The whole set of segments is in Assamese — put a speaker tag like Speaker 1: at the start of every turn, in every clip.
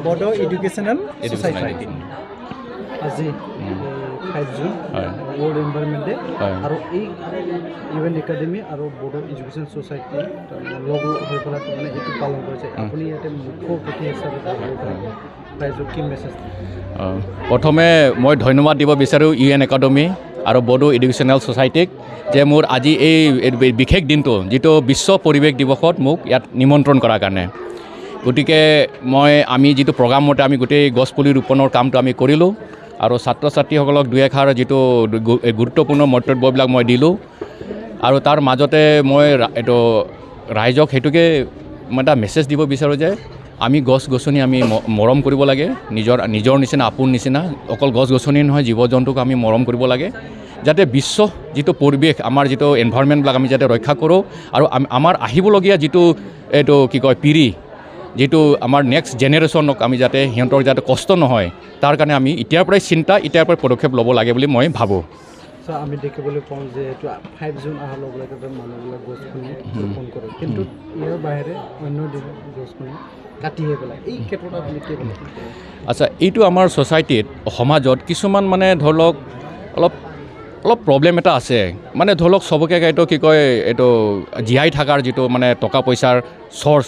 Speaker 1: বড়ো এডুকেশ্যনেল সোসাইটি আজি 5 জুন ৱৰ্ল্ড এনভাইৰনমেণ্ট ডে আৰু এই ইভেণ্ট একাডেমি আৰু বড়ো এডুকেশ্যন সোসাইটি লগ হৈ পেলাই মানে এইটো পালন কৰিছে আপুনি ইয়াতে মুখ্য অতিথি হিচাপে ৰাইজক কি মেছেজ
Speaker 2: প্ৰথমে মই ধন্যবাদ দিব বিচাৰোঁ UN একাডেমি আৰু বড়ো এডুকেশ্যনেল সোসাইটিক যে মোৰ আজি এই বিশেষ দিনটো যিটো বিশ্ব পৰিৱেশ দিৱসত মোক ইয়াত নিমন্ত্ৰণ কৰাৰ কাৰণে গতিকে আমি যিটো প্ৰগ্ৰাম মতে আমি গোটেই গছপুলি ৰোপণৰ কামটো আমি কৰিলোঁ আৰু ছাত্ৰ ছাত্ৰীসকলক দুই এষাৰ যিটো গুৰুত্বপূৰ্ণ মন্তব্যবিলাক মই দিলোঁ আৰু তাৰ মাজতে মই এইটো ৰাইজক সেইটোকে মই এটা মেছেজ দিব বিচাৰোঁ যে আমি গছ গছনি আমি মৰম কৰিব লাগে নিজৰ নিচিনা আপোন নিচিনা অকল গছ গছনি নহয় জীৱ জন্তুক আমি মৰম কৰিব লাগে যাতে বিশ্ব যিটো পৰিৱেশ আমাৰ যিটো এনভাইৰনমেণ্টবিলাক আমি যাতে ৰক্ষা কৰোঁ আৰু আমাৰ আহিবলগীয়া যিটো এইটো কি কয় পিঢ়ি যেটো আমাৰ নেক্সট জেনেৰেশ্যনক আমি যাতে সিহঁতৰ যাতে কষ্ট নহয় তাৰ কাৰণে আমি এতিয়াৰ পৰাই এতিয়াৰ পৰাই পদক্ষেপ ল'ব লাগে বুলি মই ভাবোঁ
Speaker 1: আমি দেখিবলৈ পাওঁ যে এইটো 5 জুন অহাৰ লগে লগে মানুহবিলাক গছপুলি ৰোপণ কৰে কিন্তু ইয়াৰ বাহিৰে অন্য গছপুলি কাটিহে পেলায় এই ক্ষেত্ৰত আপুনি কি ক'ব
Speaker 2: আচ্ছা এইটো আমাৰ ছ'চাইটিত সমাজত কিছুমান মানে ধৰি লওক অলপ প্ৰব্লেম এটা আছে মানে ধৰি লওক চবকে এইটো কি কয় এইটো জীয়াই থকাৰ যিটো মানে টকা পইচাৰ চ'ৰ্চ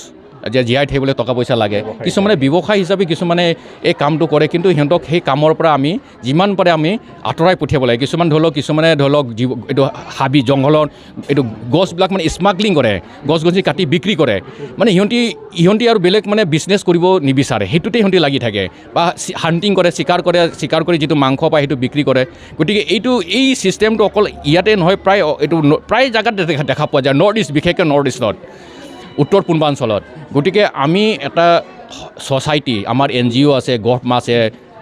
Speaker 2: যে জীয়াই থাকিবলৈ টকা পইচা লাগে কিছুমানে ব্যৱসায় হিচাপে কিছুমানে এই কামটো কৰে কিন্তু সিহঁতক সেই কামৰ পৰা আমি যিমান পাৰে আমি আঁতৰাই পঠিয়াব লাগে কিছুমানে ধৰি লওক এইটো হাবি জংঘলত এইটো গছবিলাক মানে স্মাগলিং কৰে গছ গছনি কাটি বিক্ৰী কৰে মানে সিহঁতি আৰু বেলেগ মানে বিজনেছ কৰিব নিবিচাৰে সেইটোতে সিহঁতি লাগি থাকে বা হাণ্টিং কৰে চিকাৰ কৰি যিটো মাংস পায় সেইটো বিক্ৰী কৰে গতিকে এই ছিষ্টেমটো অকল ইয়াতে নহয় প্ৰায় জেগাত দেখা পোৱা যায় নৰ্থ ইষ্ট বিশেষকৈ নৰ্থ ইষ্টত উত্তৰ পূৰ্বাঞ্চলত গতিকে আমি এটা ছ'চাইটি আমাৰ NGO আছে গভৰ্ণমেণ্ট আছে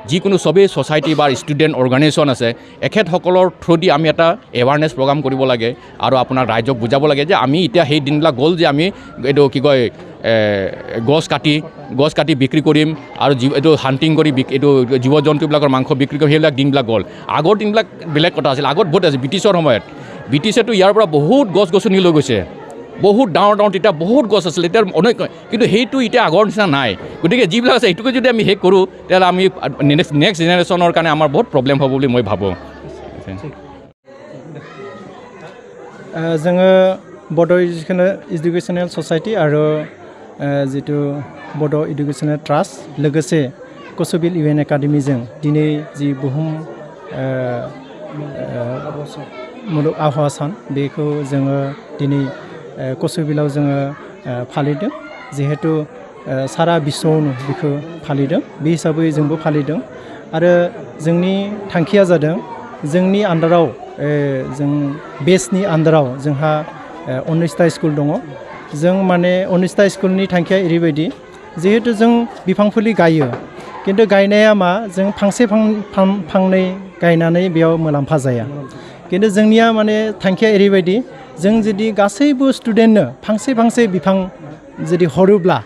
Speaker 2: যিকোনো চবেই ছ'চাইটি বা ষ্টুডেণ্ট অৰ্গেনাইজেশ্যন আছে এখেতসকলৰ থ্ৰুদি আমি এটা এৱাৰনেছ প্ৰগ্ৰাম কৰিব লাগে আৰু আপোনাক ৰাইজক বুজাব লাগে যে আমি এতিয়া সেই দিনবিলাক গ'ল যে আমি এইটো কি কয় গছ কাটি বিক্ৰী কৰিম আৰু এইটো হাণ্টিং কৰি এইটো জীৱ জন্তুবিলাকৰ মাংস বিক্ৰী কৰিম সেইবিলাক দিনবিলাক গ'ল আগৰ দিনবিলাক বেলেগ কথা আছিল আগত বহুত আছিল ব্ৰিটিছৰ সময়ত ব্ৰিটিছেতো ইয়াৰ পৰা বহুত গছ গছনি লৈ গৈছে বহুত ডাঙৰ তেতিয়া বহুত গছ আছিলে এতিয়া অনেক কিন্তু সেইটো এতিয়া আগৰ নিচিনা নাই গতিকে যিবিলাক আছে সেইটোকে যদি আমি শেষ কৰোঁ তেতিয়াহ'লে আমি নেক্সট জেনেৰেশ্যনৰ কাৰণে আমাৰ বহুত প্ৰব্লেম হ'ব বুলি মই ভাবোঁ
Speaker 1: जोङो বড়ো এডুকেশ্যনেল ছ'চাইটি আৰু जितु बडो एडुकेशनल ट्रास्ट लोगोसे कसुबिल UN एकाडेमीजों दिनै जि बुहुम मुलुग आबहावा सान बेखौ जोङो दिनै कसुबिलाव जोङो फालिदों जिहेतु सारा बिश्वआवनो बेखौ फालिदों बे हिसाबै जोंबो फालिदों आरो जोंनि थांखिया जादों जोंनि आन्दाराव जों बेसनि आन्दाराव जोंहा 19टा स्कुल दङ जों माने 19टा स्कुलनि थांखिया ओरैबायदि जिहेतु जों बिफां फुलि गायो किन्तु गायनाया मा जों फांसे फांनै गायनानै बेयाव मुलाम्फा जाया किन्तु जोंनिया माने थांखिया ओरैबायदि जों जुदि गासैबो स्टुडेन्टनो फांसे बिफां जुदि हरोब्ला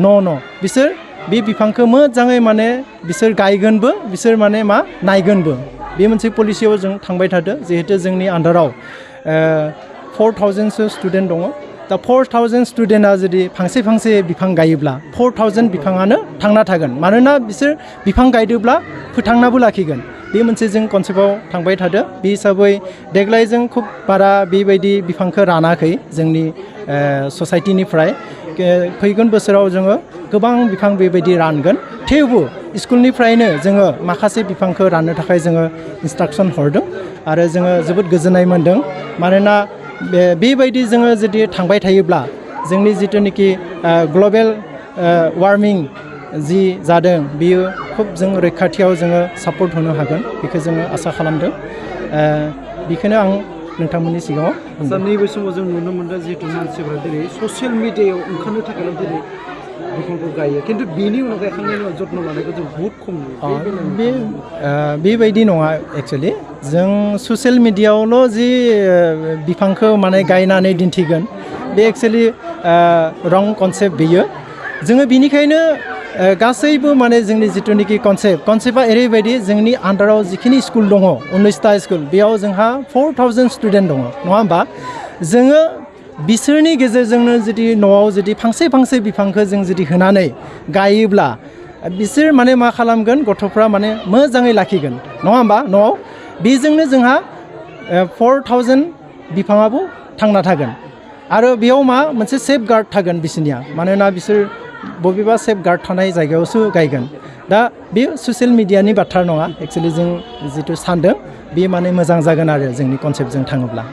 Speaker 1: न' बिसोर बे बिफांखौ मोजाङै माने बिसोर गायगोनबो बिसोर माने मा नायगोनबो बे मोनसे पलिसियाव जों थांबाय थादो जिहेतु जोंनि आन्दाराव 4000 सो स्टुडेन्ट दङ दा 4000 स्टुडेन्टआ जुदि फांसे बिफां गायोब्ला 4000 बिफाङानो थांना थागोन मानोना बिसोर बिफां गायदोब्ला फोथांनाबो लाखिगोन बे मोनसे जों कनसेप्टआव थांबाय थादो बे हिसाबै देग्लाय जों खुब बारा बेबायदि बिफांखौ रानाखै जोंनि ससाइटिनिफ्राय फैगोन बोसोराव जोङो गोबां बिफां बेबायदि रानगोन थेवबो स्कुलनिफ्रायनो जोङो माखासे बिफांखौ राननो थाखाय जोङो इन्सट्राक्सन हरदों आरो जोङो जोबोद गोजोननाय मोनदों मानोना बेबायदि जोङो जुदि थांबाय थायोब्ला जोंनि जिथुनिखि ग्लबेल वार्मिं जि जादों बियो खुब जों रैखाथियाव जोङो सापर्ट होनो हागोन बेखौ जोङो आसा खालामदों बेखौनो आं नोंथांमोननि सिगाङाव नैबे समाव जों नुनो मोनदों जिहेतु मानसिफोरा दिनै ससियेल मिडियायाव ओंखारनो थाखायल' दिनै बिफांखौ गायो खिन्थु बेनि उनाव गायखांनायनि उनाव जत्न लानायखौ जों बहुद खम नुयो बेबायदि नङा एक्सुवेलि जों ससियेल मिडियायावल' जि बिफांखौ माने गायनानै दिन्थिगोन बे एक्सुवेलि रं कनसेप्ट बेयो जोङो बिनिखायनो गासैबो माने जोंनि जिथुनिखि कनसेप्टआ ओरैबायदि जोंनि आन्दाराव जिखिनि स्कुल दङ 19टा स्कुल बेयाव जोंहा 4000 स्टुडेन्ट दङ नङा होमबा जोङो बिसोरनि गेजेरजोंनो जुदि न'आव जुदि फांसे बिफांखौ जों जुदि होनानै गायोब्ला बिसोर माने मा खालामगोन गथ'फ्रा माने मोजाङै लाखिगोन नङा होमबा न'आव बेजोंनो जोंहा 4000 बिफाङाबो थांना थागोन आरो बेयाव मा मोनसे सेफ गार्ड थागोन बिसोरनिया मानोना बिसोर बबेबा सेफ गार्ड थानाय जायगायावसो गायगोन दा बे ससियेल मिडियानि बाथ्रा नङा एक्सुवेलि जों जिथु सानदों बे माने मोजां जागोन आरो जोंनि कनसेप्टजों थाङोब्ला